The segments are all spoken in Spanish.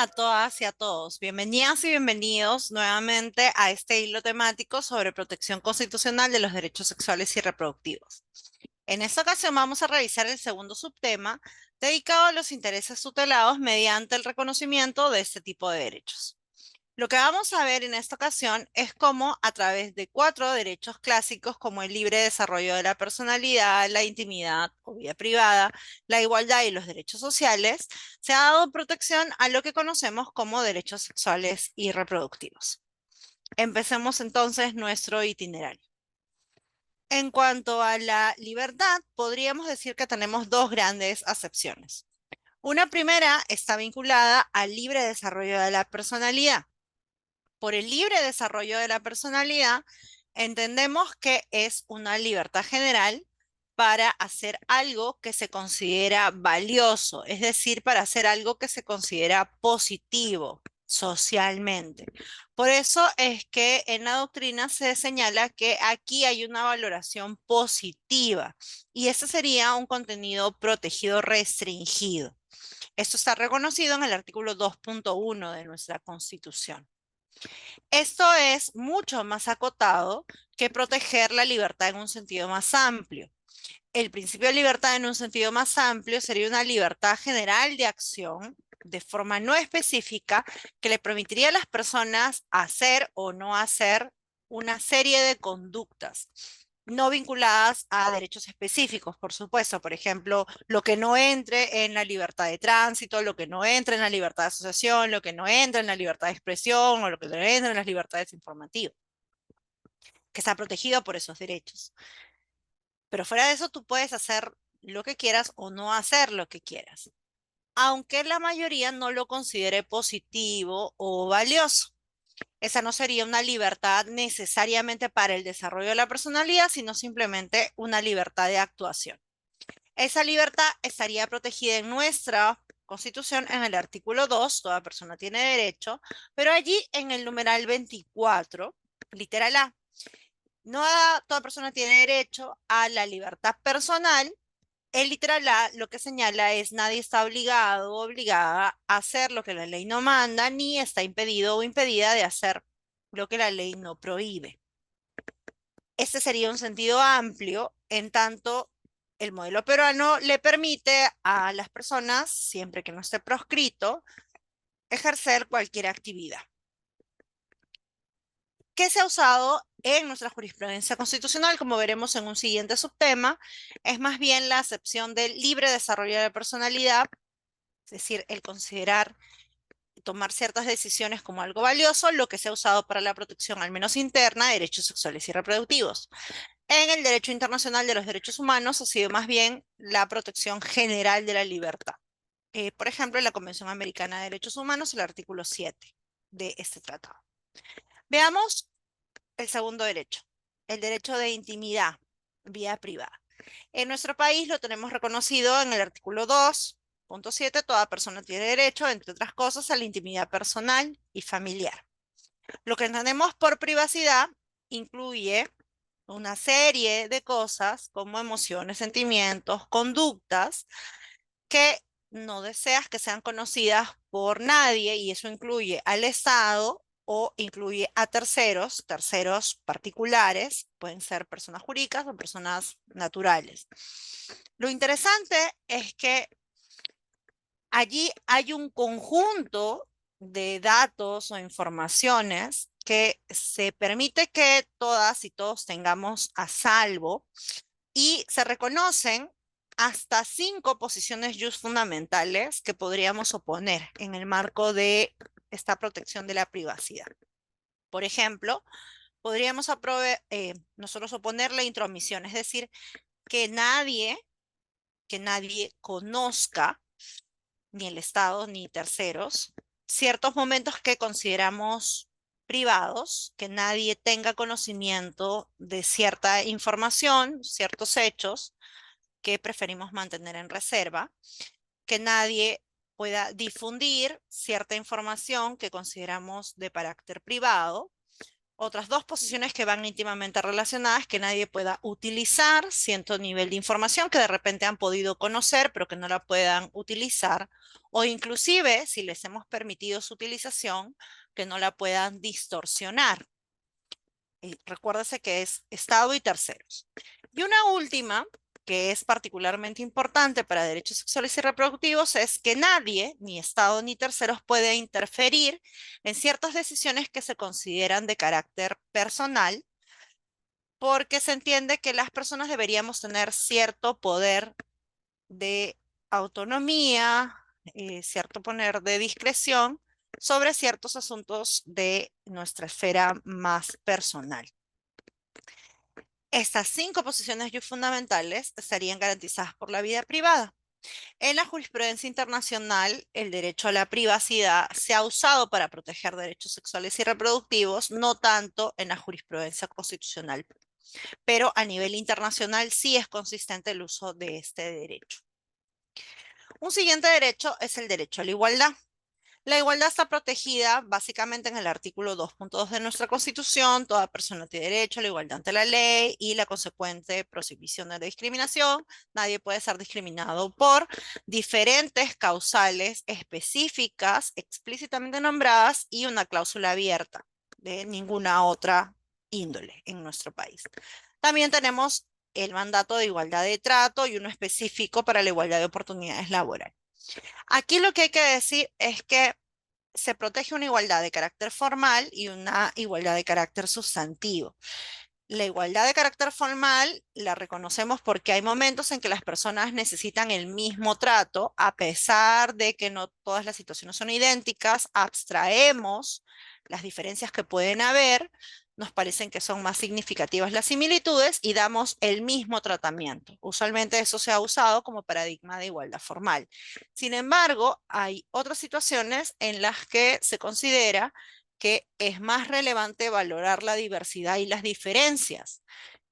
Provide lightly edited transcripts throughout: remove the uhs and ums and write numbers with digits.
Hola a todas y a todos. Bienvenidas y bienvenidos nuevamente a este hilo temático sobre protección constitucional de los derechos sexuales y reproductivos. En esta ocasión vamos a revisar el segundo subtema dedicado a los intereses tutelados mediante el reconocimiento de este tipo de derechos. Lo que vamos a ver en esta ocasión es cómo a través de cuatro derechos clásicos como el libre desarrollo de la personalidad, la intimidad o vida privada, la igualdad y los derechos sociales, se ha dado protección a lo que conocemos como derechos sexuales y reproductivos. Empecemos entonces nuestro itinerario. En cuanto a la libertad, podríamos decir que tenemos dos grandes acepciones. Una primera está vinculada al libre desarrollo de la personalidad. Por el libre desarrollo de la personalidad, entendemos que es una libertad general para hacer algo que se considera valioso, es decir, para hacer algo que se considera positivo socialmente. Por eso es que en la doctrina se señala que aquí hay una valoración positiva y ese sería un contenido protegido restringido. Esto está reconocido en el artículo 2.1 de nuestra Constitución. Esto es mucho más acotado que proteger la libertad en un sentido más amplio. El principio de libertad en un sentido más amplio sería una libertad general de acción de forma no específica que le permitiría a las personas hacer o no hacer una serie de conductas no vinculadas a derechos específicos, por supuesto. Por ejemplo, lo que no entre en la libertad de tránsito, lo que no entre en la libertad de asociación, lo que no entra en la libertad de expresión o lo que no entra en las libertades informativas, que está protegido por esos derechos. Pero fuera de eso, tú puedes hacer lo que quieras o no hacer lo que quieras, aunque la mayoría no lo considere positivo o valioso. Esa no sería una libertad necesariamente para el desarrollo de la personalidad, sino simplemente una libertad de actuación. Esa libertad estaría protegida en nuestra Constitución en el artículo 2, toda persona tiene derecho, pero allí en el numeral 24, literal A, no toda persona tiene derecho a la libertad personal. El literal A lo que señala es nadie está obligado o obligada a hacer lo que la ley no manda, ni está impedido o impedida de hacer lo que la ley no prohíbe. Este sería un sentido amplio, en tanto el modelo peruano le permite a las personas, siempre que no esté proscrito, ejercer cualquier actividad. ¿Qué se ha usado en nuestra jurisprudencia constitucional? Como veremos en un siguiente subtema, es más bien la acepción del libre desarrollo de la personalidad, es decir, el considerar y tomar ciertas decisiones como algo valioso, lo que se ha usado para la protección, al menos interna, de derechos sexuales y reproductivos. En el derecho internacional de los derechos humanos ha sido más bien la protección general de la libertad. Por ejemplo, en la Convención Americana de Derechos Humanos, el artículo 7 de este tratado. Veamos el segundo derecho, el derecho de intimidad, vía privada. En nuestro país lo tenemos reconocido en el artículo 2.7, toda persona tiene derecho, entre otras cosas, a la intimidad personal y familiar. Lo que entendemos por privacidad incluye una serie de cosas como emociones, sentimientos, conductas que no deseas que sean conocidas por nadie y eso incluye al Estado o incluye a terceros, terceros particulares, pueden ser personas jurídicas o personas naturales. Lo interesante es que allí hay un conjunto de datos o informaciones que se permite que todas y todos tengamos a salvo y se reconocen hasta 5 posiciones just fundamentales que podríamos oponer en el marco de esta protección de la privacidad. Por ejemplo, podríamos nosotros oponer la intromisión, es decir, que nadie conozca, ni el Estado ni terceros, ciertos momentos que consideramos privados, que nadie tenga conocimiento de cierta información, ciertos hechos que preferimos mantener en reserva, que nadie pueda difundir cierta información que consideramos de carácter privado, otras dos posiciones que van íntimamente relacionadas, que nadie pueda utilizar cierto nivel de información que de repente han podido conocer, pero que no la puedan utilizar, o inclusive, si les hemos permitido su utilización, que no la puedan distorsionar. Y recuérdese que es Estado y terceros. Y una última, que es particularmente importante para derechos sexuales y reproductivos, es que nadie, ni Estado ni terceros, puede interferir en ciertas decisiones que se consideran de carácter personal, porque se entiende que las personas deberíamos tener cierto poder de autonomía, cierto poder de discreción sobre ciertos asuntos de nuestra esfera más personal. Estas cinco posiciones fundamentales estarían garantizadas por la vida privada. En la jurisprudencia internacional, el derecho a la privacidad se ha usado para proteger derechos sexuales y reproductivos, no tanto en la jurisprudencia constitucional, pero a nivel internacional sí es consistente el uso de este derecho. Un siguiente derecho es el derecho a la igualdad. La igualdad está protegida básicamente en el artículo 2.2 de nuestra Constitución. Toda persona tiene derecho a la igualdad ante la ley y la consecuente prohibición de la discriminación. Nadie puede ser discriminado por diferentes causales específicas, explícitamente nombradas, y una cláusula abierta de ninguna otra índole en nuestro país. También tenemos el mandato de igualdad de trato y uno específico para la igualdad de oportunidades laborales. Aquí lo que hay que decir es que se protege una igualdad de carácter formal y una igualdad de carácter sustantivo. La igualdad de carácter formal la reconocemos porque hay momentos en que las personas necesitan el mismo trato, a pesar de que no todas las situaciones son idénticas, abstraemos las diferencias que pueden haber, nos parecen que son más significativas las similitudes y damos el mismo tratamiento. Usualmente eso se ha usado como paradigma de igualdad formal. Sin embargo, hay otras situaciones en las que se considera que es más relevante valorar la diversidad y las diferencias.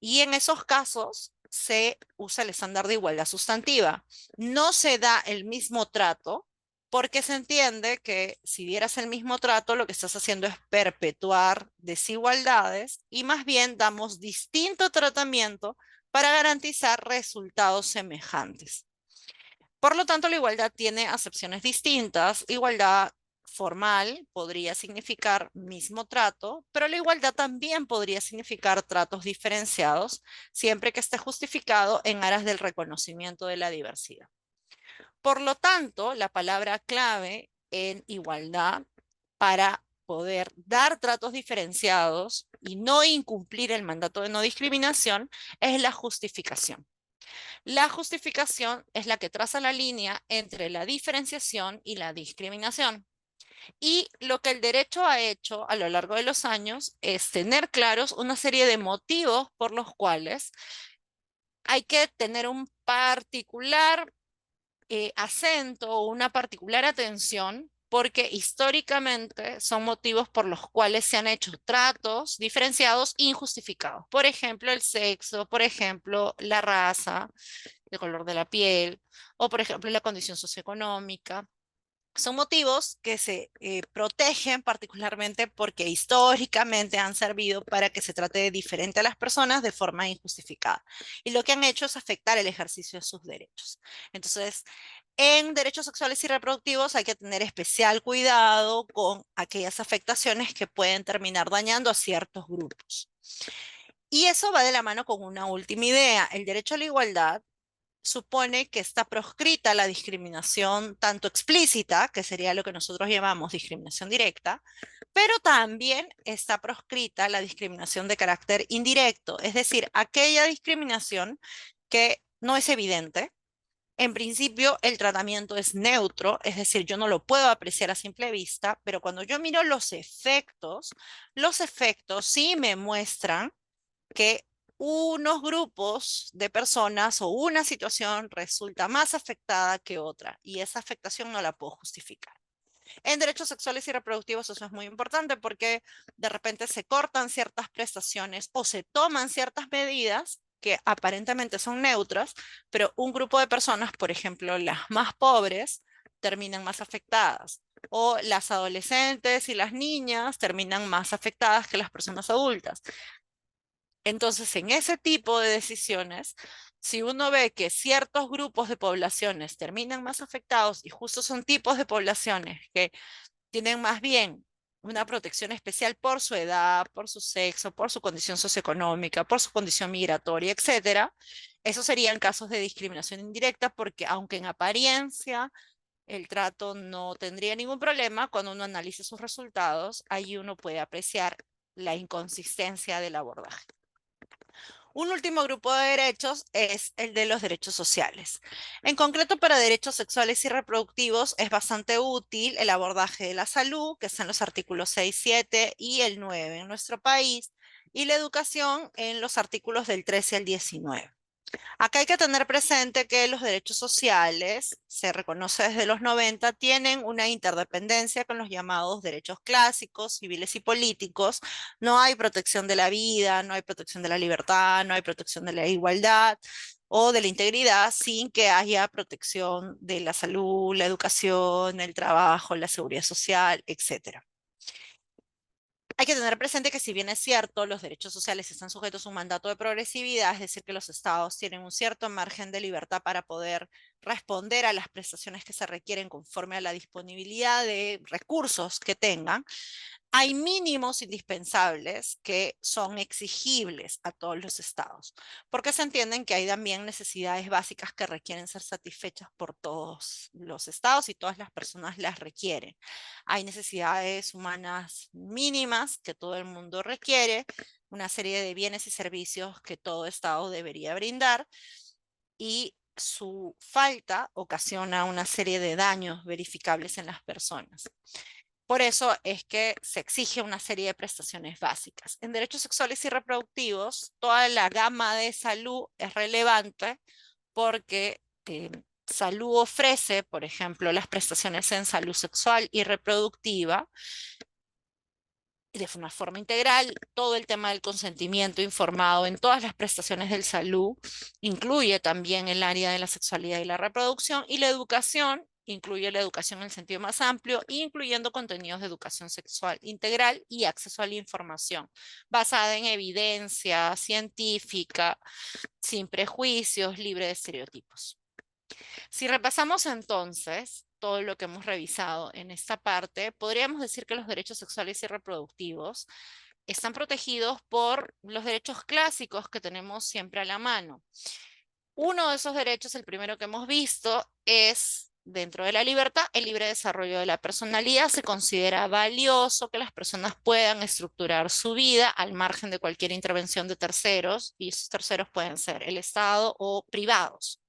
Y en esos casos se usa el estándar de igualdad sustantiva. No se da el mismo trato porque se entiende que si dieras el mismo trato, lo que estás haciendo es perpetuar desigualdades y más bien damos distinto tratamiento para garantizar resultados semejantes. Por lo tanto, la igualdad tiene acepciones distintas. Igualdad formal podría significar mismo trato, pero la igualdad también podría significar tratos diferenciados, siempre que esté justificado en aras del reconocimiento de la diversidad. Por lo tanto, la palabra clave en igualdad para poder dar tratos diferenciados y no incumplir el mandato de no discriminación es la justificación. La justificación es la que traza la línea entre la diferenciación y la discriminación. Y lo que el derecho ha hecho a lo largo de los años es tener claros una serie de motivos por los cuales hay que tener un particular acento o una particular atención, porque históricamente son motivos por los cuales se han hecho tratos diferenciados injustificados. Por ejemplo, el sexo, por ejemplo, la raza, el color de la piel, o por ejemplo, la condición socioeconómica. Son motivos que se protegen particularmente porque históricamente han servido para que se trate de diferente a las personas de forma injustificada. Y lo que han hecho es afectar el ejercicio de sus derechos. Entonces, en derechos sexuales y reproductivos hay que tener especial cuidado con aquellas afectaciones que pueden terminar dañando a ciertos grupos. Y eso va de la mano con una última idea. El derecho a la igualdad supone que está proscrita la discriminación tanto explícita, que sería lo que nosotros llamamos discriminación directa, pero también está proscrita la discriminación de carácter indirecto, es decir, aquella discriminación que no es evidente. En principio, el tratamiento es neutro, es decir, yo no lo puedo apreciar a simple vista, pero cuando yo miro los efectos sí me muestran que unos grupos de personas o una situación resulta más afectada que otra y esa afectación no la puedo justificar. En derechos sexuales y reproductivos eso es muy importante porque de repente se cortan ciertas prestaciones o se toman ciertas medidas que aparentemente son neutras, pero un grupo de personas, por ejemplo, las más pobres, terminan más afectadas. o las adolescentes y las niñas terminan más afectadas que las personas adultas. Entonces, en ese tipo de decisiones, si uno ve que ciertos grupos de poblaciones terminan más afectados y justo son tipos de poblaciones que tienen más bien una protección especial por su edad, por su sexo, por su condición socioeconómica, por su condición migratoria, etcétera, esos serían casos de discriminación indirecta porque aunque en apariencia el trato no tendría ningún problema, cuando uno analiza sus resultados, ahí uno puede apreciar la inconsistencia del abordaje. Un último grupo de derechos es el de los derechos sociales. En concreto, para derechos sexuales y reproductivos es bastante útil el abordaje de la salud, que están los artículos 6, 7 y el 9 en nuestro país, y la educación en los artículos del 13 al 19. Acá hay que tener presente que los derechos sociales, se reconoce desde los 90, tienen una interdependencia con los llamados derechos clásicos, civiles y políticos. No hay protección de la vida, no hay protección de la libertad, no hay protección de la igualdad o de la integridad sin que haya protección de la salud, la educación, el trabajo, la seguridad social, etcétera. Hay que tener presente que si bien es cierto, los derechos sociales están sujetos a un mandato de progresividad, es decir, que los estados tienen un cierto margen de libertad para poder responder a las prestaciones que se requieren conforme a la disponibilidad de recursos que tengan, hay mínimos indispensables que son exigibles a todos los estados, porque se entienden que hay también necesidades básicas que requieren ser satisfechas por todos los estados y todas las personas las requieren. Hay necesidades humanas mínimas que todo el mundo requiere, una serie de bienes y servicios que todo estado debería brindar y su falta ocasiona una serie de daños verificables en las personas. Por eso es que se exige una serie de prestaciones básicas. En derechos sexuales y reproductivos, toda la gama de salud es relevante porque salud ofrece, por ejemplo, las prestaciones en salud sexual y reproductiva de una forma integral. Todo el tema del consentimiento informado en todas las prestaciones de salud incluye también el área de la sexualidad y la reproducción, y la educación incluye la educación en el sentido más amplio, incluyendo contenidos de educación sexual integral y acceso a la información basada en evidencia científica, sin prejuicios, libre de estereotipos. Si repasamos entonces todo lo que hemos revisado en esta parte, podríamos decir que los derechos sexuales y reproductivos están protegidos por los derechos clásicos que tenemos siempre a la mano. Uno de esos derechos, el primero que hemos visto, es dentro de la libertad, el libre desarrollo de la personalidad. Se considera valioso que las personas puedan estructurar su vida al margen de cualquier intervención de terceros, y esos terceros pueden ser el Estado o privados.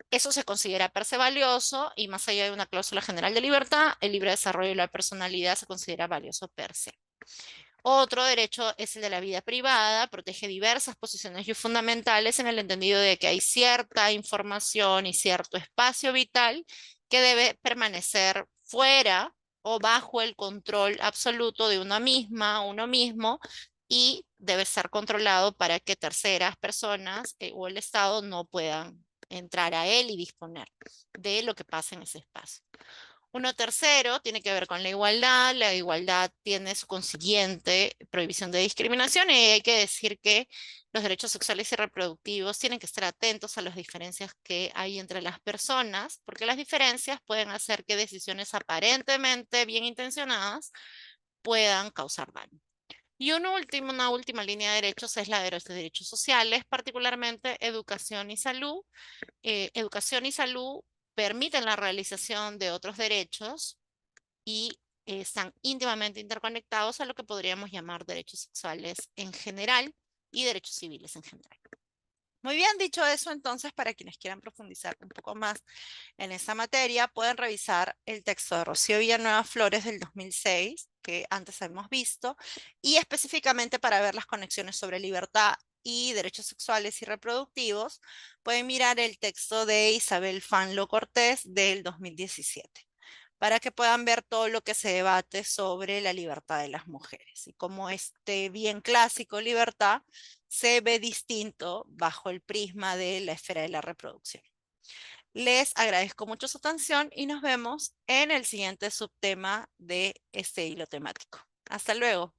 Eso se considera per se valioso y más allá de una cláusula general de libertad, el libre desarrollo de la personalidad se considera valioso per se. Otro derecho es el de la vida privada, protege diversas posiciones y fundamentales en el entendido de que hay cierta información y cierto espacio vital que debe permanecer fuera o bajo el control absoluto de una misma, uno mismo, y debe ser controlado para que terceras personas o el Estado no puedan entrar a él y disponer de lo que pasa en ese espacio. Uno tercero tiene que ver con la igualdad tiene su consiguiente prohibición de discriminación y hay que decir que los derechos sexuales y reproductivos tienen que estar atentos a las diferencias que hay entre las personas, porque las diferencias pueden hacer que decisiones aparentemente bien intencionadas puedan causar daño. Y una última línea de derechos es la de los derechos sociales, particularmente educación y salud. Educación y salud permiten la realización de otros derechos y están íntimamente interconectados a lo que podríamos llamar derechos sexuales en general y derechos civiles en general. Muy bien, dicho eso, entonces, para quienes quieran profundizar un poco más en esta materia, pueden revisar el texto de Rocío Villanueva Flores del 2006, que antes hemos visto, y específicamente para ver las conexiones sobre libertad y derechos sexuales y reproductivos, pueden mirar el texto de Isabel Fanlo Cortés del 2017 para que puedan ver todo lo que se debate sobre la libertad de las mujeres y cómo este bien clásico libertad se ve distinto bajo el prisma de la esfera de la reproducción. Les agradezco mucho su atención y nos vemos en el siguiente subtema de este hilo temático. Hasta luego.